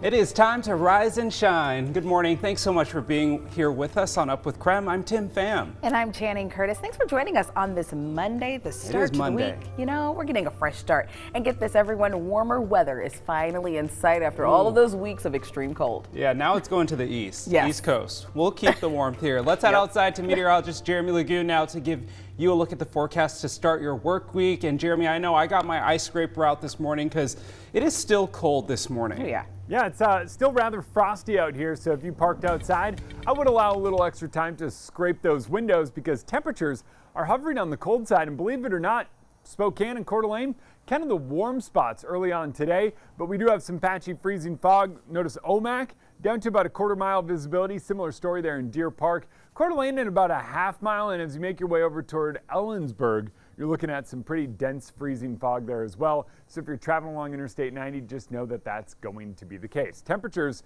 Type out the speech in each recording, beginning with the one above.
It is time to rise and shine. Good morning. Thanks so much for being here with us on Up with KREM. I'm Tim Pham. And I'm Channing Curtis. Thanks for joining us on this Monday, the start of the week. You know, we're getting a fresh start. And get this, everyone, warmer weather is finally in sight after all of those weeks of extreme cold. Yeah, now it's going to the east, Yes. East Coast. We'll keep the warmth here. Let's head outside to meteorologist Jeremy Lagoon now to give you a look at the forecast to start your work week. And Jeremy, I know I got my ice scraper out this morning because it is still cold this morning. Oh, yeah. Yeah, it's still rather frosty out here, so if you parked outside, I would allow a little extra time to scrape those windows because temperatures are hovering on the cold side. And believe it or not, Spokane and Coeur d'Alene, kind of the warm spots early on today, but we do have some patchy freezing fog. Notice Omak down to about a quarter-mile visibility. Similar story there in Deer Park. Coeur d'Alene at about a half-mile, and as you make your way over toward Ellensburg, you're looking at some pretty dense freezing fog there as well. So if you're traveling along Interstate 90, just know that that's going to be the case. Temperatures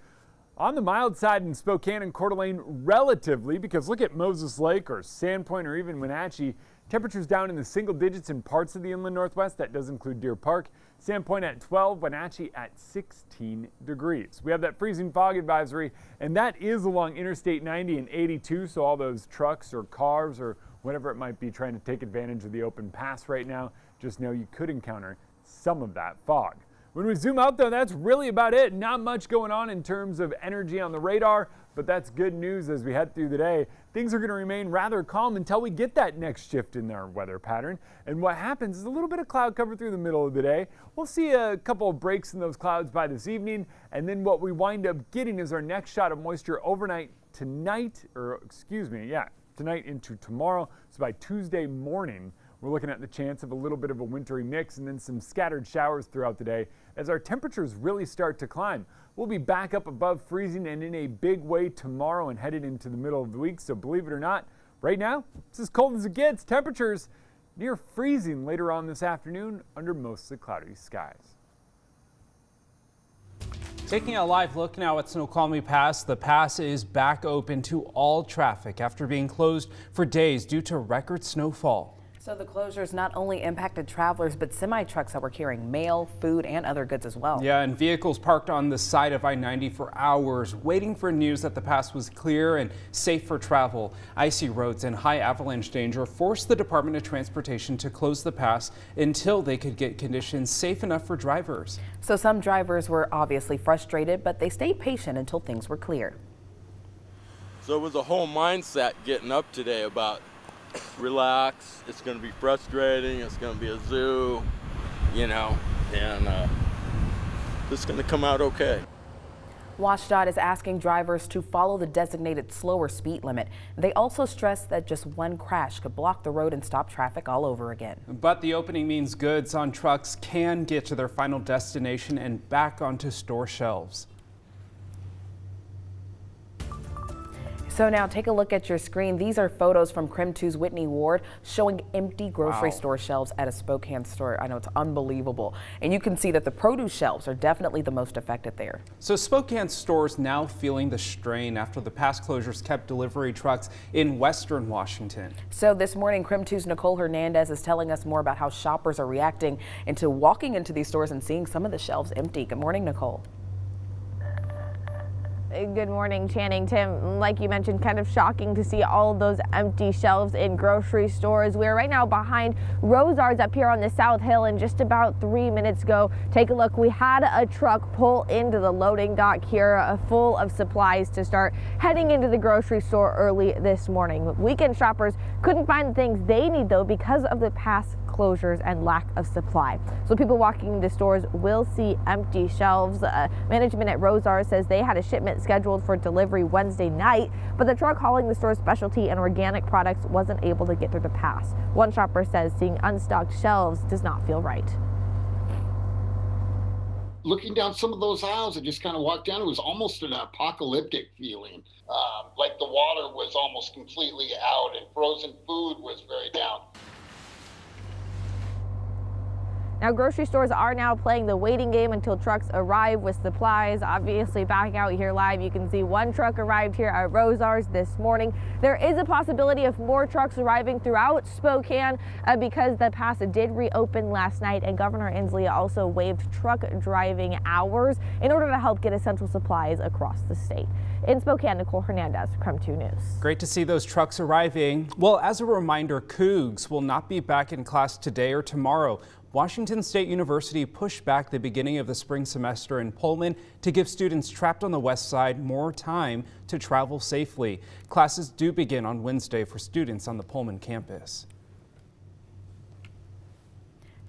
on the mild side in Spokane and Coeur d'Alene relatively, because look at Moses Lake or Sandpoint or even Wenatchee. Temperatures down in the single digits in parts of the inland northwest. That does include Deer Park. Sandpoint at 12, Wenatchee at 16 degrees. We have that freezing fog advisory, and that is along Interstate 90 and 82. So all those trucks or cars or whatever it might be trying to take advantage of the open pass right now, just know you could encounter some of that fog. When we zoom out though, that's really about it. Not much going on in terms of energy on the radar, but that's good news as we head through the day. Things are going to remain rather calm until we get that next shift in our weather pattern. And what happens is a little bit of cloud cover through the middle of the day. We'll see a couple of breaks in those clouds by this evening. And then what we wind up getting is our next shot of moisture overnight tonight, tonight into tomorrow. So by Tuesday morning, we're looking at the chance of a little bit of a wintry mix and then some scattered showers throughout the day as our temperatures really start to climb. We'll be back up above freezing and in a big way tomorrow and headed into the middle of the week. So believe it or not, right now, it's as cold as it gets. Temperatures near freezing later on this afternoon under mostly cloudy skies. Taking a live look now at Snoqualmie Pass, the pass is back open to all traffic after being closed for days due to record snowfall. So the closures not only impacted travelers, but semi-trucks that were carrying mail, food, and other goods as well. Yeah, and vehicles parked on the side of I-90 for hours, waiting for news that the pass was clear and safe for travel. Icy roads and high avalanche danger forced the Department of Transportation to close the pass until they could get conditions safe enough for drivers. So some drivers were obviously frustrated, but they stayed patient until things were clear. So it was a whole mindset getting up today about relax, it's going to be frustrating, it's going to be a zoo, and it's going to come out okay. WashDOT is asking drivers to follow the designated slower speed limit. They also stress that just one crash could block the road and stop traffic all over again. But the opening means goods on trucks can get to their final destination and back onto store shelves. So now take a look at your screen. These are photos from KREM 2's Whitney Ward showing empty grocery store shelves at a Spokane store. I know, it's unbelievable. And you can see that the produce shelves are definitely the most affected there. So Spokane stores now feeling the strain after the past closures kept delivery trucks in western Washington. So this morning, KREM 2's Nicole Hernandez is telling us more about how shoppers are reacting into walking into these stores and seeing some of the shelves empty. Good morning, Nicole. Good morning, Channing. Tim, like you mentioned, kind of shocking to see all of those empty shelves in grocery stores. We're right now behind Rosar's up here on the South Hill, and just about 3 minutes ago, take a look, we had a truck pull into the loading dock here full of supplies to start heading into the grocery store early this morning. Weekend shoppers couldn't find the things they need though because of the past closures and lack of supply. So people walking into stores will see empty shelves. Management at Rosar says they had a shipment scheduled for delivery Wednesday night, but the truck hauling the store's specialty and organic products wasn't able to get through the pass. One shopper says seeing unstocked shelves does not feel right. Looking down some of those aisles, I just kind of walked down. It was almost an apocalyptic feeling. Like the water was almost completely out and frozen food was very down. Now, grocery stores are now playing the waiting game until trucks arrive with supplies. Obviously, back out here live, you can see one truck arrived here at Rosar's this morning. There is a possibility of more trucks arriving throughout Spokane because the pass did reopen last night, and Governor Inslee also waived truck driving hours in order to help get essential supplies across the state. In Spokane, Nicole Hernandez, KREM 2 News. Great to see those trucks arriving. Well, as a reminder, Cougs will not be back in class today or tomorrow. Washington State University pushed back the beginning of the spring semester in Pullman to give students trapped on the west side more time to travel safely. Classes do begin on Wednesday for students on the Pullman campus.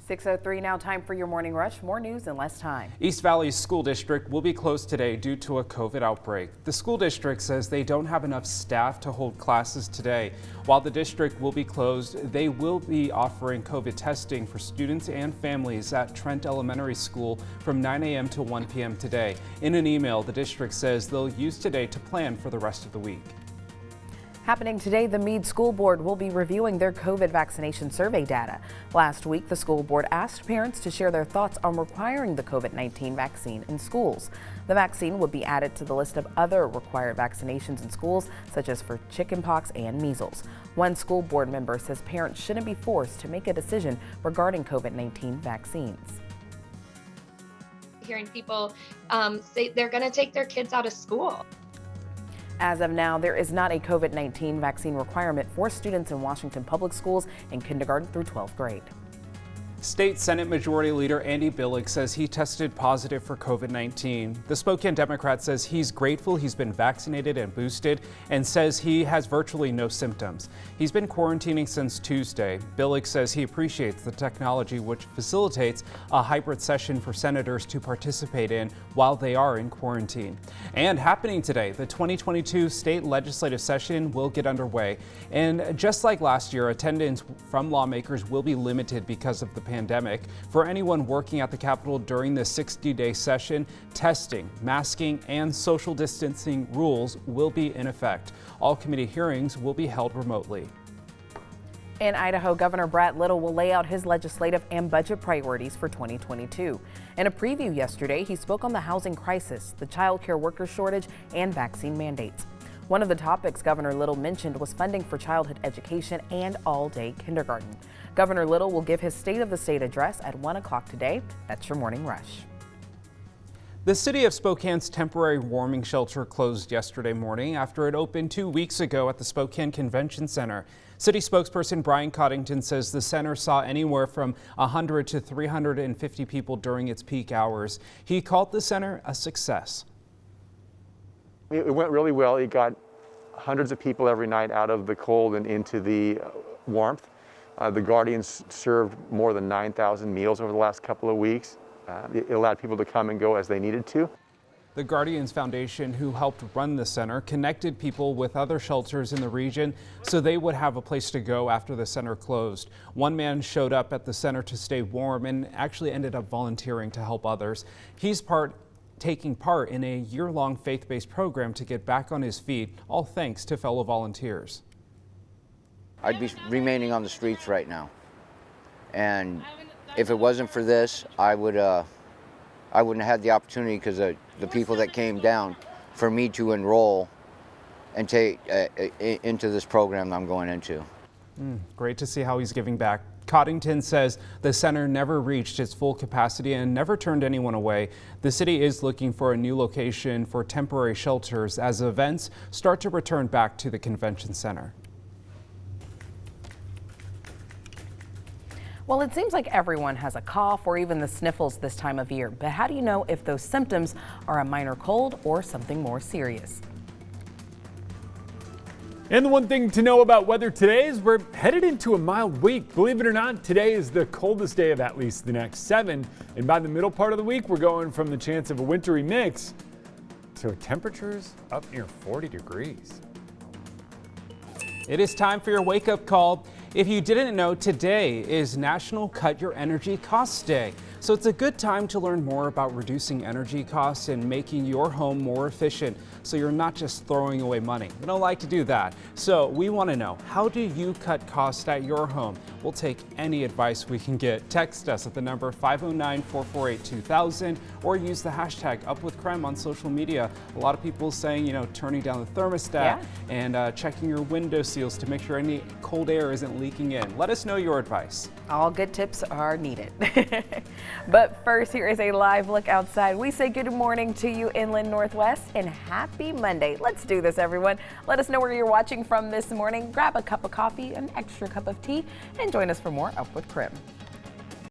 6:03 now, time for your morning rush. More news in less time. East Valley School District will be closed today due to a COVID outbreak. The school district says they don't have enough staff to hold classes today. While the district will be closed, they will be offering COVID testing for students and families at Trent Elementary School from 9 a.m. to 1 p.m. today. In an email, the district says they'll use today to plan for the rest of the week. Happening today, the Meade School Board will be reviewing their COVID vaccination survey data. Last week, the school board asked parents to share their thoughts on requiring the COVID-19 vaccine in schools. The vaccine would be added to the list of other required vaccinations in schools, such as for chickenpox and measles. One school board member says parents shouldn't be forced to make a decision regarding COVID-19 vaccines. Hearing people say they're going to take their kids out of school. As of now, there is not a COVID-19 vaccine requirement for students in Washington public schools in kindergarten through 12th grade. State Senate Majority Leader Andy Billig says he tested positive for COVID-19. The Spokane Democrat says he's grateful he's been vaccinated and boosted and says he has virtually no symptoms. He's been quarantining since Tuesday. Billig says he appreciates the technology which facilitates a hybrid session for senators to participate in while they are in quarantine. And happening today, the 2022 state legislative session will get underway. And just like last year, attendance from lawmakers will be limited because of the pandemic. For anyone working at the Capitol during the 60-day session, testing, masking, and social distancing rules will be in effect. All committee hearings will be held remotely. In Idaho, Governor Brett Little will lay out his legislative and budget priorities for 2022. In a preview yesterday, he spoke on the housing crisis, the child care worker shortage, and vaccine mandates. One of the topics Governor Little mentioned was funding for childhood education and all-day kindergarten. Governor Little will give his State of the State address at 1 o'clock today. That's your morning rush. The city of Spokane's temporary warming shelter closed yesterday morning after it opened 2 weeks ago at the Spokane Convention Center. City spokesperson Brian Coddington says the center saw anywhere from 100 to 350 people during its peak hours. He called the center a success. It went really well. It got hundreds of people every night out of the cold and into the warmth. The Guardians served more than 9,000 meals over the last couple of weeks. It allowed people to come and go as they needed to. The Guardians Foundation, who helped run the center, connected people with other shelters in the region so they would have a place to go after the center closed. One man showed up at the center to stay warm and actually ended up volunteering to help others. He's taking part in a year-long faith-based program to get back on his feet, all thanks to fellow volunteers. I'd be remaining on the streets right now. And if it wasn't for this, I wouldn't have had the opportunity, because the people that came down for me to enroll and take into this program I'm going into. Great to see how he's giving back. Coddington says the center never reached its full capacity and never turned anyone away. The city is looking for a new location for temporary shelters as events start to return back to the convention center. Well, it seems like everyone has a cough or even the sniffles this time of year, but how do you know if those symptoms are a minor cold or something more serious? And the one thing to know about weather today is we're headed into a mild week. Believe it or not, today is the coldest day of at least the next 7. And by the middle part of the week, we're going from the chance of a wintry mix to temperatures up near 40 degrees. It is time for your wake-up call. If you didn't know, today is National Cut Your Energy Costs Day. So it's a good time to learn more about reducing energy costs and making your home more efficient so you're not just throwing away money. We don't like to do that. So we want to know, how do you cut costs at your home? We'll take any advice we can get. Text us at the number 509-448-2000 or use the hashtag #UpWithKREM on social media. A lot of people saying, turning down the thermostat and checking your window seals to make sure any cold air isn't leaking in. Let us know your advice. All good tips are needed. But first, here is a live look outside. We say good morning to you, Inland Northwest, and happy Monday. Let's do this, everyone. Let us know where you're watching from this morning. Grab a cup of coffee, an extra cup of tea, and join us for more Up with KREM.